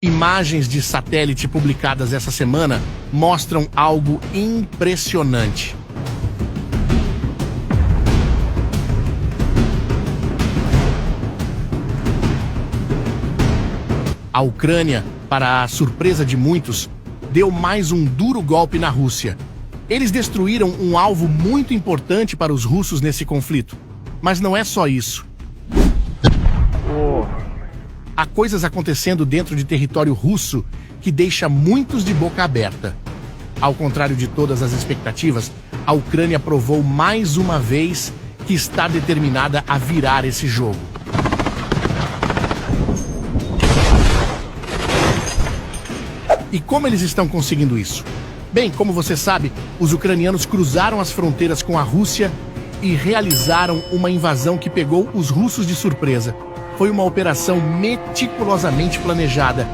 Imagens de satélite publicadas essa semana mostram algo impressionante. A Ucrânia, para a surpresa de muitos, deu mais um duro golpe na Rússia. Eles destruíram um alvo muito importante para os russos nesse conflito. Mas não é só isso. Há coisas acontecendo dentro de território russo que deixa muitos de boca aberta. Ao contrário de todas as expectativas, a Ucrânia provou mais uma vez que está determinada a virar esse jogo. E como eles estão conseguindo isso? Bem, como você sabe, os ucranianos cruzaram as fronteiras com a Rússia e realizaram uma invasão que pegou os russos de surpresa. Foi uma operação meticulosamente planejada.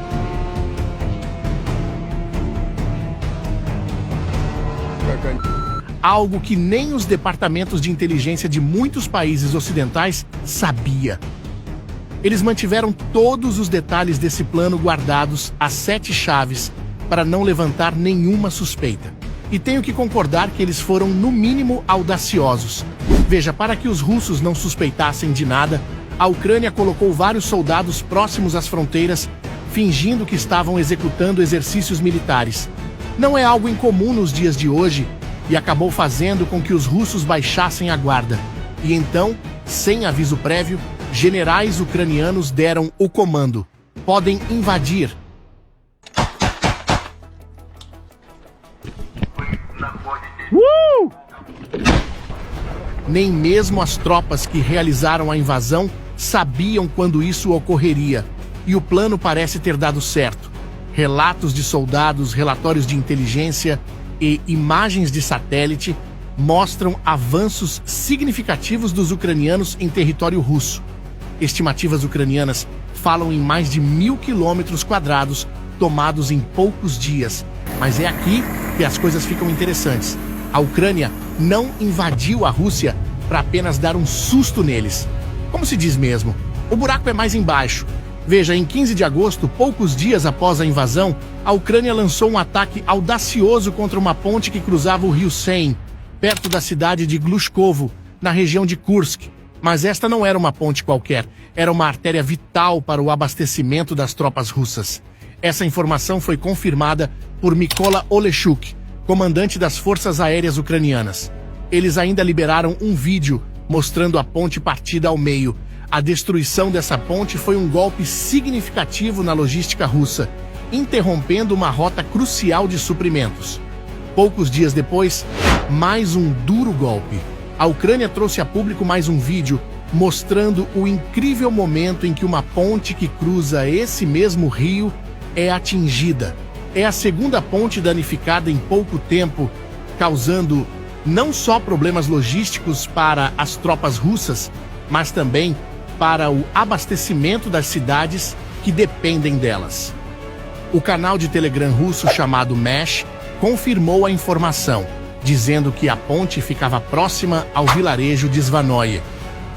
Algo que nem os departamentos de inteligência de muitos países ocidentais sabia. Eles mantiveram todos os detalhes desse plano guardados às 7 chaves para não levantar nenhuma suspeita. E tenho que concordar que eles foram, no mínimo, audaciosos. Veja, para que os russos não suspeitassem de nada, a Ucrânia colocou vários soldados próximos às fronteiras, fingindo que estavam executando exercícios militares. Não é algo incomum nos dias de hoje e acabou fazendo com que os russos baixassem a guarda. E então, sem aviso prévio, generais ucranianos deram o comando. Podem invadir. Nem mesmo as tropas que realizaram a invasão sabiam quando isso ocorreria, e o plano parece ter dado certo. Relatos de soldados, relatórios de inteligência e imagens de satélite mostram avanços significativos dos ucranianos em território russo. Estimativas ucranianas falam em mais de 1.000 quilômetros quadrados tomados em poucos dias. Mas é aqui que as coisas ficam interessantes. A Ucrânia não invadiu a Rússia para apenas dar um susto neles. Como se diz mesmo, o buraco é mais embaixo. Veja, em 15 de agosto, poucos dias após a invasão, a Ucrânia lançou um ataque audacioso contra uma ponte que cruzava o rio Seine, perto da cidade de Glushkovo, na região de Kursk. Mas esta não era uma ponte qualquer, era uma artéria vital para o abastecimento das tropas russas. Essa informação foi confirmada por Mykola Oleshuk, comandante das Forças Aéreas Ucranianas. Eles ainda liberaram um vídeo mostrando a ponte partida ao meio. A destruição dessa ponte foi um golpe significativo na logística russa, interrompendo uma rota crucial de suprimentos. Poucos dias depois, mais um duro golpe. A Ucrânia trouxe a público mais um vídeo mostrando o incrível momento em que uma ponte que cruza esse mesmo rio é atingida. É a segunda ponte danificada em pouco tempo, causando não só problemas logísticos para as tropas russas, mas também para o abastecimento das cidades que dependem delas. O canal de Telegram russo chamado Mesh confirmou a informação, dizendo que a ponte ficava próxima ao vilarejo de Zvanoye.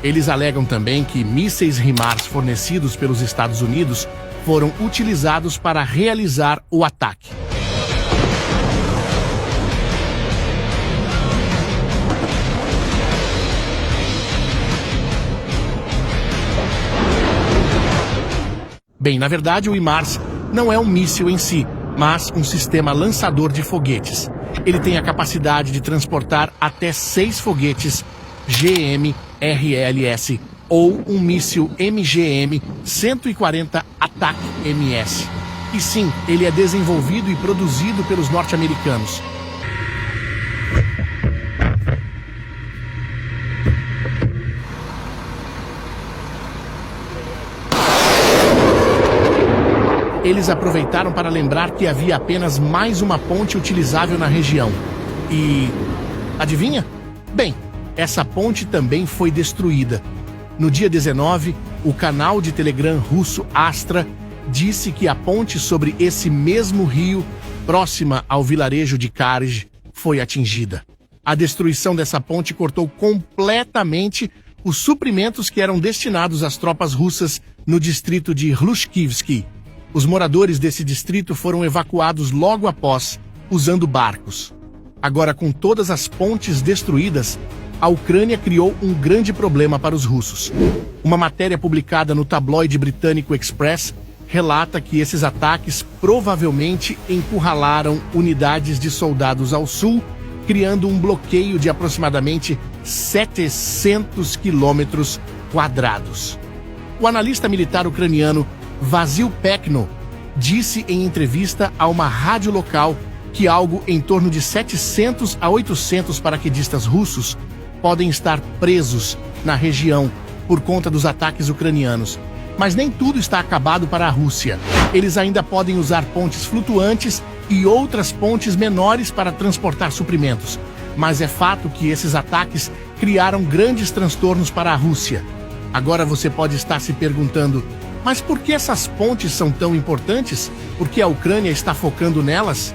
Eles alegam também que mísseis HIMARS fornecidos pelos Estados Unidos foram utilizados para realizar o ataque. Bem, na verdade, o HIMARS não é um míssil em si, mas um sistema lançador de foguetes. Ele tem a capacidade de transportar até 6 foguetes GMRLS ou um míssil MGM-140 Attack-MS. E sim, ele é desenvolvido e produzido pelos norte-americanos. Eles aproveitaram para lembrar que havia apenas mais uma ponte utilizável na região. E... adivinha? Bem, essa ponte também foi destruída. No dia 19, o canal de Telegram russo Astra disse que a ponte sobre esse mesmo rio, próxima ao vilarejo de Karj, foi atingida. A destruição dessa ponte cortou completamente os suprimentos que eram destinados às tropas russas no distrito de Hlushkivsky. Os moradores desse distrito foram evacuados logo após, usando barcos. Agora, com todas as pontes destruídas, a Ucrânia criou um grande problema para os russos. Uma matéria publicada no tabloide britânico Express relata que esses ataques provavelmente encurralaram unidades de soldados ao sul, criando um bloqueio de aproximadamente 700 quilômetros quadrados. O analista militar ucraniano Vasil Pekno disse em entrevista a uma rádio local que algo em torno de 700 a 800 paraquedistas russos podem estar presos na região por conta dos ataques ucranianos. Mas nem tudo está acabado para a Rússia. Eles ainda podem usar pontes flutuantes e outras pontes menores para transportar suprimentos. Mas é fato que esses ataques criaram grandes transtornos para a Rússia. Agora você pode estar se perguntando, mas por que essas pontes são tão importantes? Por que a Ucrânia está focando nelas?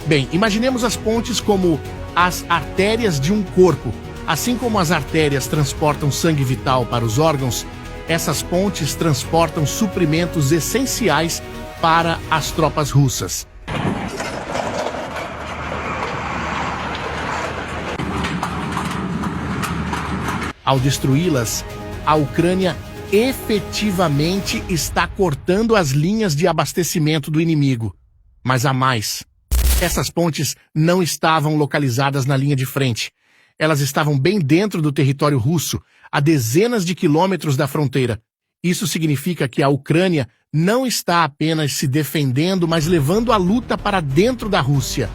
Bem, imaginemos as pontes como as artérias de um corpo. Assim como as artérias transportam sangue vital para os órgãos, essas pontes transportam suprimentos essenciais para as tropas russas. Ao destruí-las, a Ucrânia efetivamente está cortando as linhas de abastecimento do inimigo. Mas há mais. Essas pontes não estavam localizadas na linha de frente. Elas estavam bem dentro do território russo, a dezenas de quilômetros da fronteira. Isso significa que a Ucrânia não está apenas se defendendo, mas levando a luta para dentro da Rússia.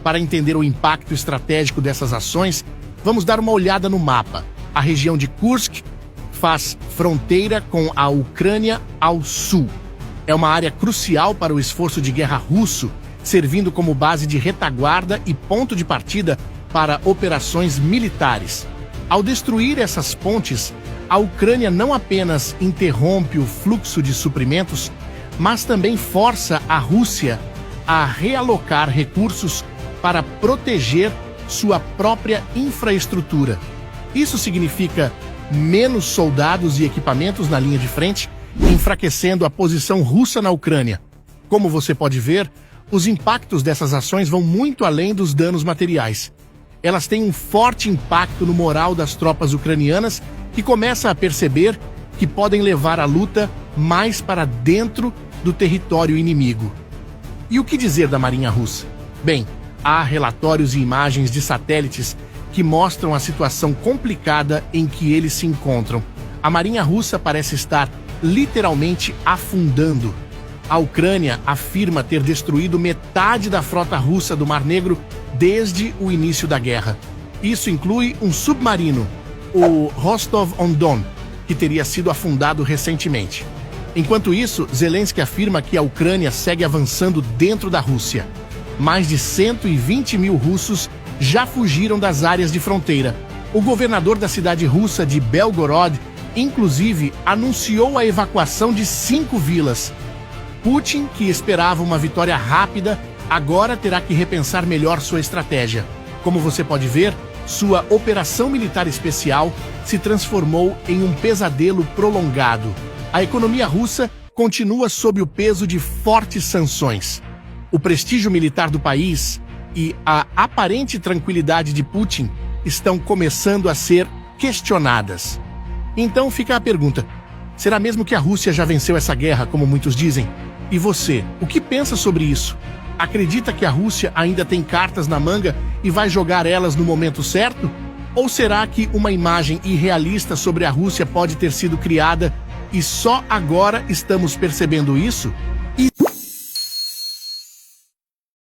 Para entender o impacto estratégico dessas ações, vamos dar uma olhada no mapa. A região de Kursk faz fronteira com a Ucrânia ao sul. É uma área crucial para o esforço de guerra russo, servindo como base de retaguarda e ponto de partida para operações militares. Ao destruir essas pontes, a Ucrânia não apenas interrompe o fluxo de suprimentos, mas também força a Rússia a realocar recursos para proteger sua própria infraestrutura. Isso significa menos soldados e equipamentos na linha de frente, enfraquecendo a posição russa na Ucrânia. Como você pode ver, os impactos dessas ações vão muito além dos danos materiais. Elas têm um forte impacto no moral das tropas ucranianas, que começam a perceber que podem levar a luta mais para dentro do território inimigo. E o que dizer da Marinha Russa? Bem, há relatórios e imagens de satélites que mostram a situação complicada em que eles se encontram. A Marinha Russa parece estar literalmente afundando. A Ucrânia afirma ter destruído metade da frota russa do Mar Negro desde o início da guerra. Isso inclui um submarino, o Rostov-on-Don, que teria sido afundado recentemente. Enquanto isso, Zelensky afirma que a Ucrânia segue avançando dentro da Rússia. Mais de 120 mil russos já fugiram das áreas de fronteira. O governador da cidade russa de Belgorod, inclusive, anunciou a evacuação de 5 vilas. Putin, que esperava uma vitória rápida, agora terá que repensar melhor sua estratégia. Como você pode ver, sua operação militar especial se transformou em um pesadelo prolongado. A economia russa continua sob o peso de fortes sanções. O prestígio militar do país e a aparente tranquilidade de Putin estão começando a ser questionadas. Então fica a pergunta: será mesmo que a Rússia já venceu essa guerra, como muitos dizem? E você, o que pensa sobre isso? Acredita que a Rússia ainda tem cartas na manga e vai jogar elas no momento certo? Ou será que uma imagem irrealista sobre a Rússia pode ter sido criada e só agora estamos percebendo isso?